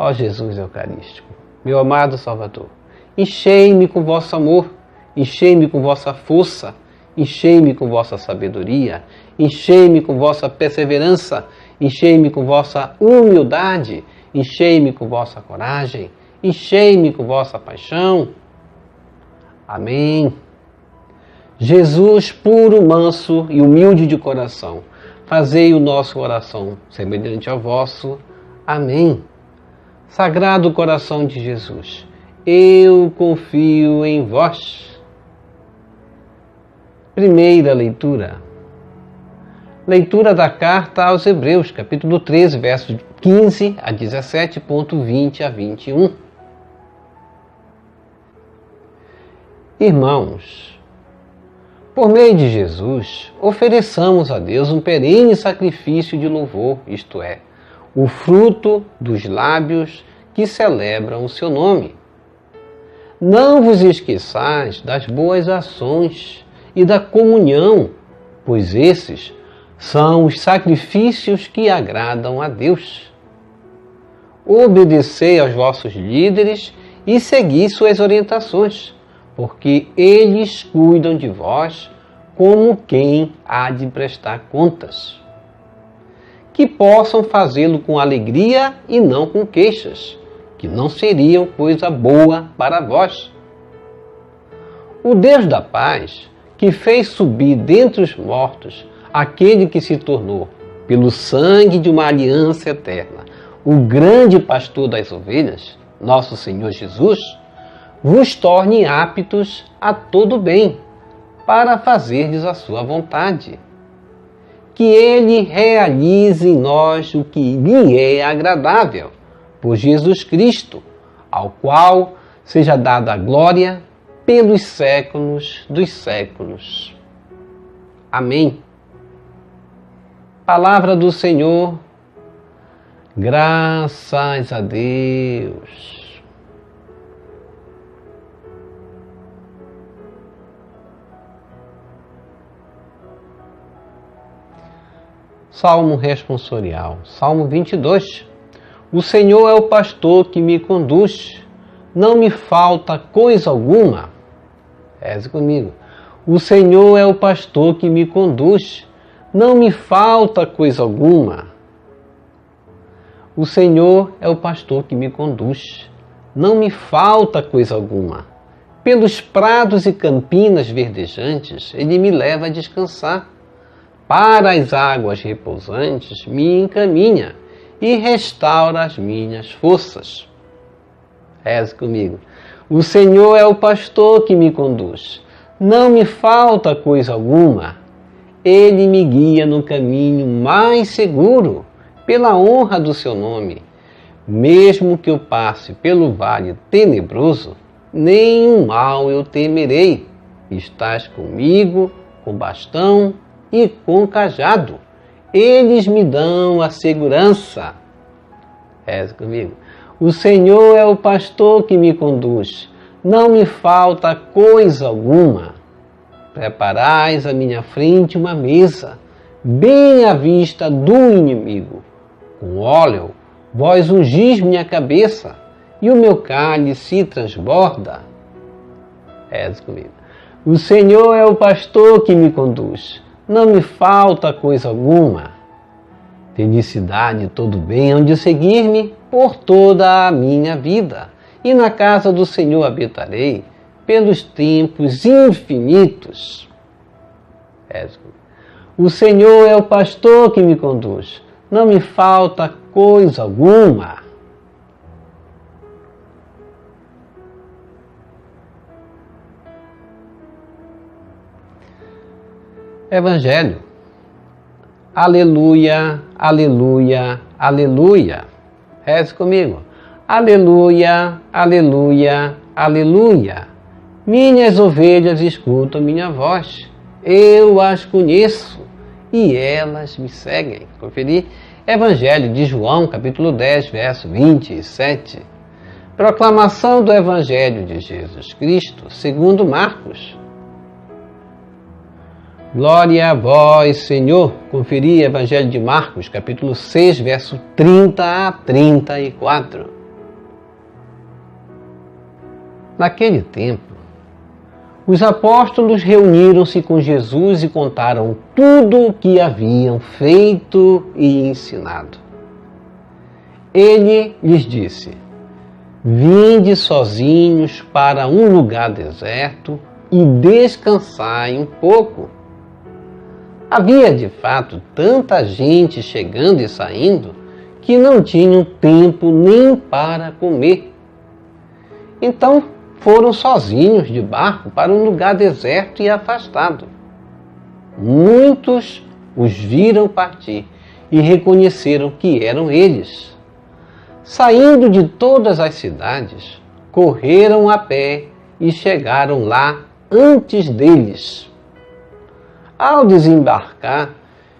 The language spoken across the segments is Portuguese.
Ó Jesus Eucarístico, meu amado Salvador, enchei-me com vosso amor, enchei-me com vossa força, enchei-me com vossa sabedoria, enchei-me com vossa perseverança, enchei-me com vossa humildade, enchei-me com vossa coragem, enchei-me com vossa paixão. Amém. Jesus, puro, manso e humilde de coração, fazei o nosso coração semelhante ao vosso. Amém. Sagrado coração de Jesus, eu confio em vós. Primeira leitura. Leitura da carta aos Hebreus, capítulo 13, versos 15 a 17, ponto 20 a 21. Irmãos, por meio de Jesus, ofereçamos a Deus um perene sacrifício de louvor, isto é, o fruto dos lábios que celebram o seu nome. Não vos esqueçais das boas ações e da comunhão, pois esses são os sacrifícios que agradam a Deus. Obedecei aos vossos líderes e segui suas orientações, porque eles cuidam de vós como quem há de prestar contas. Que possam fazê-lo com alegria e não com queixas, que não seriam coisa boa para vós. O Deus da paz, que fez subir dentre os mortos aquele que se tornou, pelo sangue de uma aliança eterna, o grande pastor das ovelhas, nosso Senhor Jesus, vos torne aptos a todo bem, para fazerdes a sua vontade. Que Ele realize em nós o que lhe é agradável, por Jesus Cristo, ao qual seja dada a glória pelos séculos dos séculos. Amém. Palavra do Senhor, graças a Deus. Salmo responsorial, Salmo 22. O Senhor é o pastor que me conduz, não me falta coisa alguma. Reze comigo. O Senhor é o pastor que me conduz, não me falta coisa alguma. O Senhor é o pastor que me conduz, não me falta coisa alguma. Pelos prados e campinas verdejantes, Ele me leva a descansar. Para as águas repousantes me encaminha e restaura as minhas forças. Reze comigo. O Senhor é o pastor que me conduz, não me falta coisa alguma. Ele me guia no caminho mais seguro, pela honra do seu nome. Mesmo que eu passe pelo vale tenebroso, nenhum mal eu temerei. Estás comigo, com bastão e com cajado. Eles me dão a segurança. Reze comigo. O Senhor é o pastor que me conduz, não me falta coisa alguma. Preparais à minha frente uma mesa, bem à vista do inimigo. Com óleo, vós ungis minha cabeça, e o meu cálice transborda. Reze comigo. O Senhor é o pastor que me conduz, não me falta coisa alguma. Felicidade e todo bem hão de seguir-me por toda a minha vida, e na casa do Senhor habitarei pelos tempos infinitos. O Senhor é o pastor que me conduz, não me falta coisa alguma. Evangelho. Aleluia, aleluia, aleluia. Reze comigo. Aleluia, aleluia, aleluia. Minhas ovelhas escutam minha voz. Eu as conheço e elas me seguem. Conferir. Evangelho de João, capítulo 10, verso 27. Proclamação do Evangelho de Jesus Cristo, segundo Marcos. Glória a vós, Senhor. Conferir Evangelho de Marcos, capítulo 6, verso 30 a 34. Naquele tempo, os apóstolos reuniram-se com Jesus e contaram tudo o que haviam feito e ensinado. Ele lhes disse: vinde sozinhos para um lugar deserto e descansai um pouco. Havia de fato tanta gente chegando e saindo que não tinham tempo nem para comer. Então foram sozinhos de barco para um lugar deserto e afastado. Muitos os viram partir e reconheceram que eram eles. Saindo de todas as cidades, correram a pé e chegaram lá antes deles. Ao desembarcar,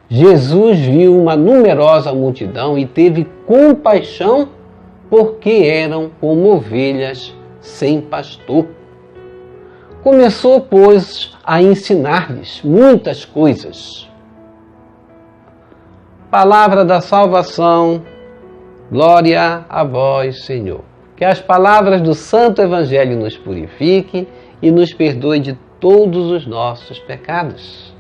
Jesus viu uma numerosa multidão e teve compaixão porque eram como ovelhas sem pastor. Começou, pois, a ensinar-lhes muitas coisas. Palavra da salvação, glória a vós, Senhor. Que as palavras do Santo Evangelho nos purifiquem e nos perdoe de todos os nossos pecados.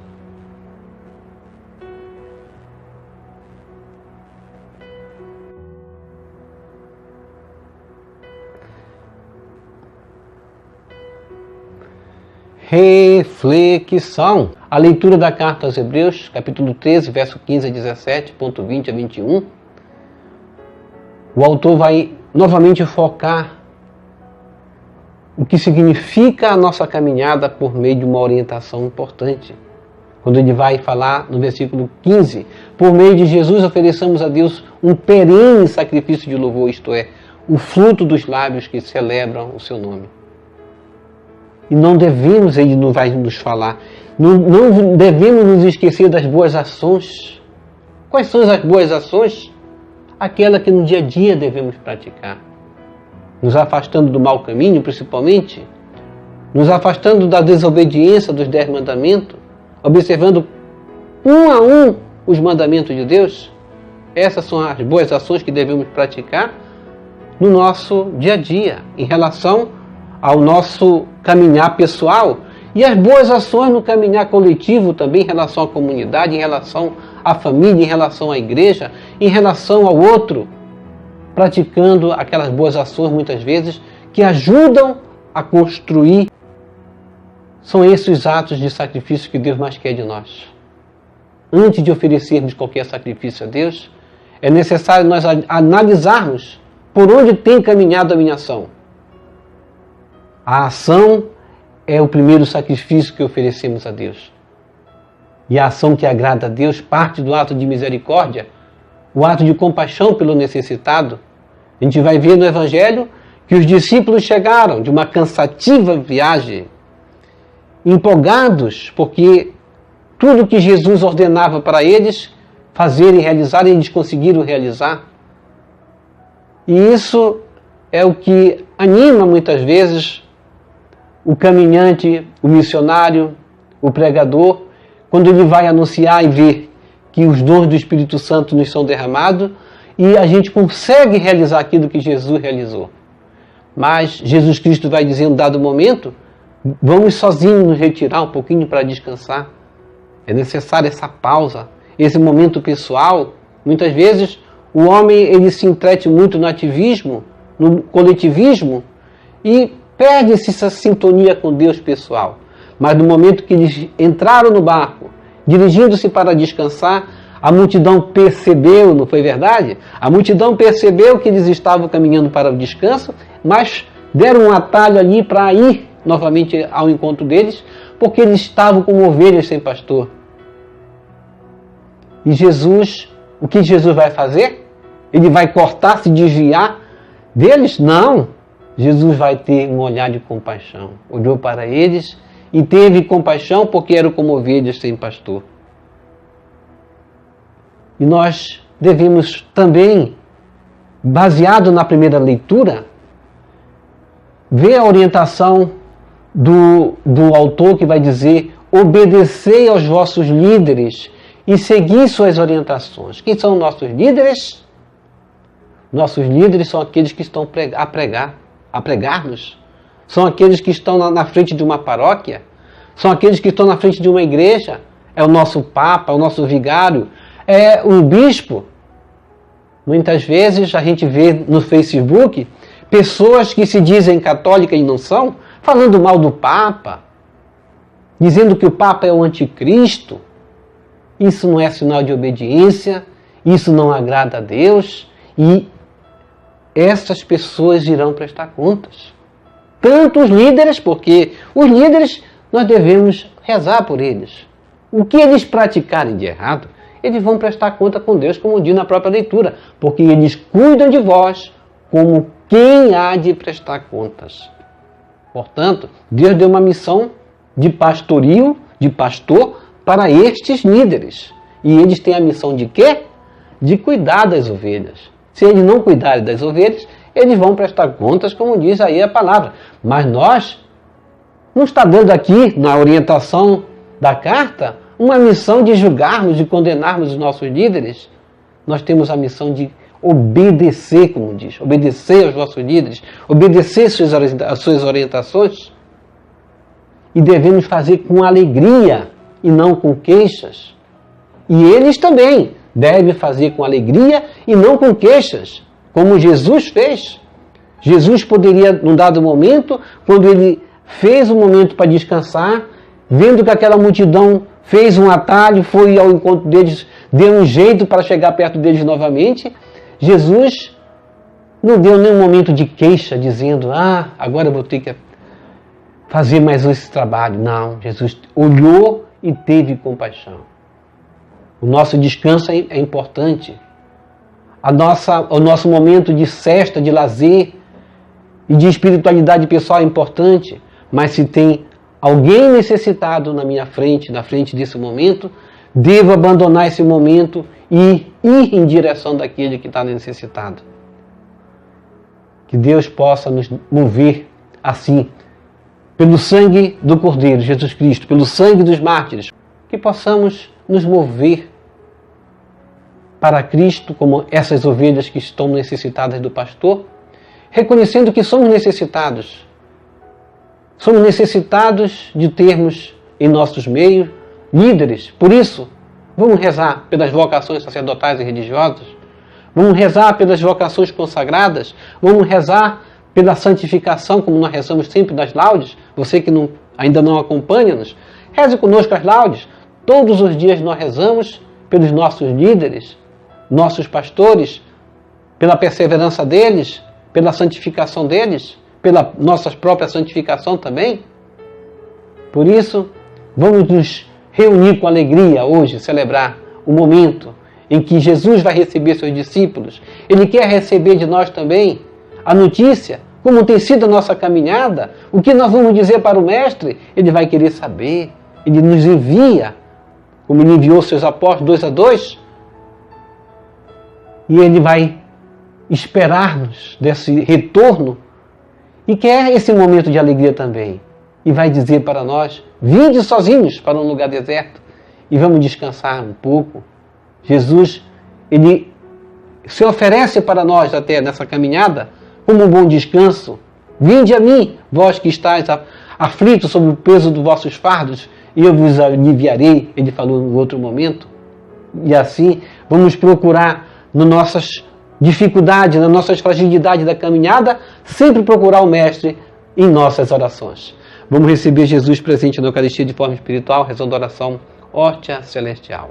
Reflexão. A leitura da carta aos Hebreus, capítulo 13, verso 15 a 17, ponto 20 a 21. O autor vai novamente focar o que significa a nossa caminhada por meio de uma orientação importante. Quando ele vai falar no versículo 15, por meio de Jesus ofereçamos a Deus um perene sacrifício de louvor, isto é, o fruto dos lábios que celebram o seu nome. E não devemos, ele não vai nos falar, não devemos nos esquecer das boas ações. Quais são as boas ações? Aquela que no dia a dia devemos praticar. Nos afastando do mau caminho, principalmente, nos afastando da desobediência dos 10 mandamentos, observando um a um os mandamentos de Deus. Essas são as boas ações que devemos praticar no nosso dia a dia, em relação ao nosso caminhar pessoal, e as boas ações no caminhar coletivo também, em relação à comunidade, em relação à família, em relação à igreja, em relação ao outro, praticando aquelas boas ações muitas vezes que ajudam a construir. São esses os atos de sacrifício que Deus mais quer de nós. Antes de oferecermos qualquer sacrifício a Deus, é necessário nós analisarmos por onde tem caminhado a minha ação. A ação é o primeiro sacrifício que oferecemos a Deus. E a ação que agrada a Deus parte do ato de misericórdia, o ato de compaixão pelo necessitado. A gente vai ver no Evangelho que os discípulos chegaram de uma cansativa viagem, empolgados, porque tudo que Jesus ordenava para eles fazerem e realizarem, eles conseguiram realizar. E isso é o que anima muitas vezes o caminhante, o missionário, o pregador, quando ele vai anunciar e ver que os dons do Espírito Santo nos são derramados e a gente consegue realizar aquilo que Jesus realizou. Mas Jesus Cristo vai dizer em um dado momento, vamos sozinhos nos retirar um pouquinho para descansar. É necessária essa pausa, esse momento pessoal. Muitas vezes o homem ele se entrete muito no ativismo, no coletivismo e perde-se essa sintonia com Deus pessoal. Mas no momento que eles entraram no barco, dirigindo-se para descansar, a multidão percebeu, não foi verdade? A multidão percebeu que eles estavam caminhando para o descanso, mas deram um atalho ali para ir novamente ao encontro deles, porque eles estavam como ovelhas sem pastor. E Jesus, o que Jesus vai fazer? Ele vai cortar, se desviar deles? Não. Jesus vai ter um olhar de compaixão. Olhou para eles e teve compaixão porque eram como ovelhas sem pastor. E nós devemos também, baseado na primeira leitura, ver a orientação do autor que vai dizer: obedecei aos vossos líderes e segui suas orientações. Quem são nossos líderes? Nossos líderes são aqueles que estão a pregar-nos. São aqueles que estão na frente de uma paróquia? São aqueles que estão na frente de uma igreja? É o nosso Papa, é o nosso vigário, é um bispo? Muitas vezes a gente vê no Facebook pessoas que se dizem católicas e não são, falando mal do Papa, dizendo que o Papa é o anticristo. Isso não é sinal de obediência, isso não agrada a Deus, e essas pessoas irão prestar contas. Tanto os líderes, porque os líderes nós devemos rezar por eles. O que eles praticarem de errado, eles vão prestar conta com Deus, como diz na própria leitura, porque eles cuidam de vós como quem há de prestar contas. Portanto, Deus deu uma missão de pastorio, de pastor, para estes líderes. E eles têm a missão de quê? De cuidar das ovelhas. Se eles não cuidarem das ovelhas, eles vão prestar contas, como diz aí a palavra. Mas nós não está dando aqui, na orientação da carta, uma missão de julgarmos, de condenarmos os nossos líderes. Nós temos a missão de obedecer, como diz, obedecer aos nossos líderes, obedecer às suas orientações. E devemos fazer com alegria e não com queixas. E eles também devem fazer com alegria e não com queixas, como Jesus fez. Jesus poderia, num dado momento, quando ele fez um momento para descansar, vendo que aquela multidão fez um atalho, foi ao encontro deles, deu um jeito para chegar perto deles novamente, Jesus não deu nenhum momento de queixa, dizendo, agora eu vou ter que fazer mais esse trabalho. Não, Jesus olhou e teve compaixão. O nosso descanso é importante. O nosso momento de sesta, de lazer e de espiritualidade pessoal é importante. Mas se tem alguém necessitado na minha frente, na frente desse momento, devo abandonar esse momento e ir em direção daquele que está necessitado. Que Deus possa nos mover assim, pelo sangue do Cordeiro, Jesus Cristo, pelo sangue dos mártires, que possamos nos mover para Cristo, como essas ovelhas que estão necessitadas do pastor, reconhecendo que somos necessitados. Somos necessitados de termos em nossos meios líderes. Por isso, vamos rezar pelas vocações sacerdotais e religiosas, vamos rezar pelas vocações consagradas, vamos rezar pela santificação, como nós rezamos sempre nas laudes. Você que ainda não acompanha-nos, reze conosco as laudes. Todos os dias nós rezamos pelos nossos líderes, nossos pastores, pela perseverança deles, pela santificação deles, pela nossa própria santificação também. Por isso, vamos nos reunir com alegria hoje, celebrar o momento em que Jesus vai receber seus discípulos. Ele quer receber de nós também a notícia, como tem sido a nossa caminhada, o que nós vamos dizer para o Mestre. Ele vai querer saber, ele nos envia, como ele enviou seus apóstolos 2 a 2, e ele vai esperar-nos desse retorno e quer esse momento de alegria também. E vai dizer para nós, vinde sozinhos para um lugar deserto e vamos descansar um pouco. Jesus, ele se oferece para nós até nessa caminhada como um bom descanso. Vinde a mim, vós que estáis aflitos sob o peso dos vossos fardos, e eu vos aliviarei, ele falou em outro momento. E assim, vamos procurar nas nossas dificuldades, nas nossas fragilidades da caminhada, sempre procurar o Mestre em nossas orações. Vamos receber Jesus presente na Eucaristia de forma espiritual, rezando a oração Hóstia Celestial.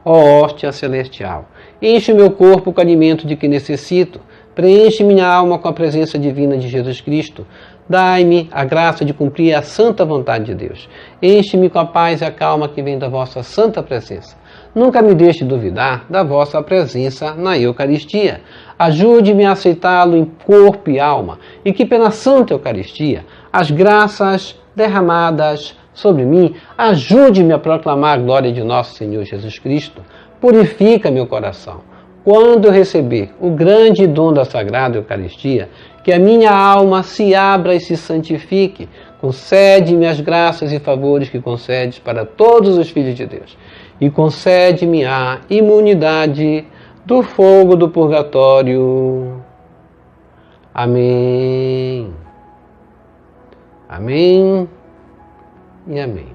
Ó hóstia celestial, enche o meu corpo com o alimento de que necessito, preenche minha alma com a presença divina de Jesus Cristo, dai-me a graça de cumprir a santa vontade de Deus, enche-me com a paz e a calma que vem da vossa santa presença. Nunca me deixe duvidar da vossa presença na Eucaristia. Ajude-me a aceitá-lo em corpo e alma, e que pela Santa Eucaristia, as graças derramadas sobre mim, ajude-me a proclamar a glória de nosso Senhor Jesus Cristo. Purifica meu coração. Quando eu receber o grande dom da Sagrada Eucaristia, que a minha alma se abra e se santifique, concede-me as graças e favores que concedes para todos os filhos de Deus, e concede-me a imunidade do fogo do purgatório. Amém. Amém e amém.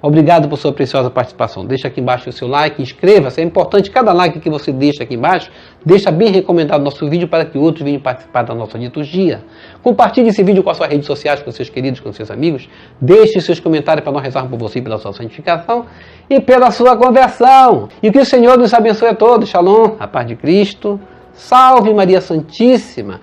Obrigado por sua preciosa participação. Deixa aqui embaixo o seu like, inscreva-se. É importante, cada like que você deixa aqui embaixo, deixa bem recomendado o nosso vídeo para que outros venham participar da nossa liturgia. Compartilhe esse vídeo com as suas redes sociais, com seus queridos, com seus amigos. Deixe seus comentários para nós rezarmos por você, pela sua santificação e pela sua conversão. E que o Senhor nos abençoe a todos. Shalom, a paz de Cristo. Salve Maria Santíssima.